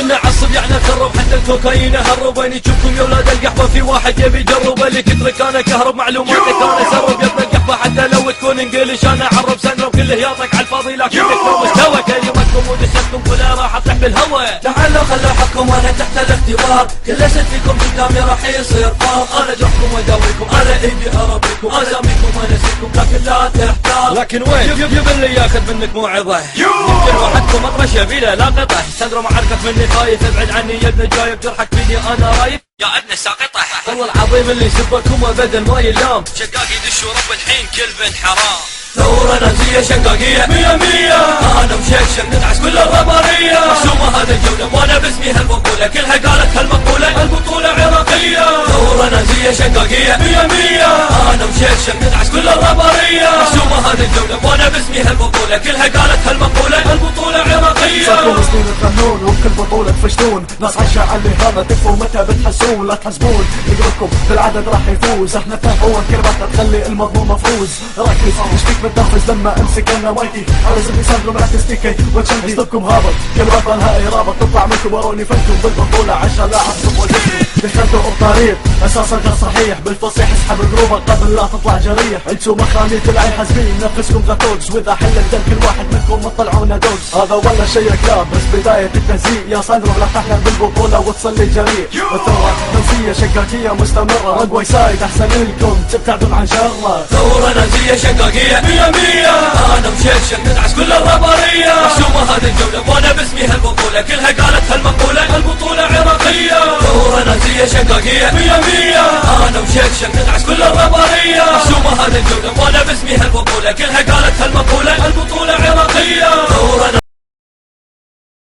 من عصب يعني خرب حتى الكوكايين هرب. وين يشوفكم يا ولاد القحبة في واحد يبي يجرب. اللي كترك انا كهرب معلوماتك انا سرب. يبنى القحبة حتى لو تكون انجليش انا عرب سنرب. كله ياطك على الفاضي لكنك لو مستوى كلمتكم ودستكم كلها راح تطيح بالهوا. تعالوا خلوا حقكم وانا تحت الاختبار. كل شيء فيكم قدامي راح يصير طار. انا جرحكم واداويكم انا ايدي اربيكم اساميكم وانسيكم لكن لا تحتار. لكن وين يجيب اللي ياخذ منك موعظة. يمكن وحدكم اطرش يبيله لا قطع. صدره معركة مني خايف ابعد عني يا ابن جايب جرحك فيني انا رايف يا ادنى ساقطه. والله العظيم اللي يسبكم بدل ما يلام. شقاق يدش ورب الحين كل بنت حرام. ثورة نازية شقاقية 100 انا مشكشك ندعس كل الربارية. محسومة هذا الجولة وانا باسمي هالبطولة كلها قالت هالمقولة البطولة عراقية. ثورة نازية شقاقية 100 انا مشكشك ندعس كل الربارية. محسومة هذا الجولة وانا باسمي هالبطولة كلها قالت هالمقولة البطولة عراقية. صاركم سنين تغنون وبكل بطولة تفشلون. ناس عايشة على الإهانة تكفوا متى بتحسون. لا تحسبون يقربكم بالعدد راح يفوز. احنا فهو كلمات تخلي المضمون مفروز. ركز مش فيك متنفذ لما امسك انا مايكي. على زمي صدر مركز تيكي وتشندي اسلوبكم هابط كلمات مالها إرابة تطلع منكم وروني فنكم بالبطولة عشان لا احسب وجهكم. دخلتوا بطريق اساسا غير صحيح بالفصيح اسحب قلوبك قبل لا تطلع جريح. انتو مخانية العين حاسبين نفسكم غتوكس. واذا حل الدم كل واحد منكم مطلعونا دوكس. هذا ولا شيء كلام بس بداية التهزيء. يا صندرو لا تحلم بالبطولة وتصلي جريء. الثورة نفسية شقاقية مستمرة. رقوي سايد احسن لكم تبتعدون عن شره. ثورة نازية شقاقية 100 انا مشكشك ندعس كل الربارية. محسومة هذه الجولة وانا باسمي هالبطولة كلها قالت هالمقولة البطولة عراقية. ثورة نازية شقاقية 100 انا مشكشك ندعس كل الربارية. محسومة هذه الجولة وانا باسمي هالبطولة كلها قالت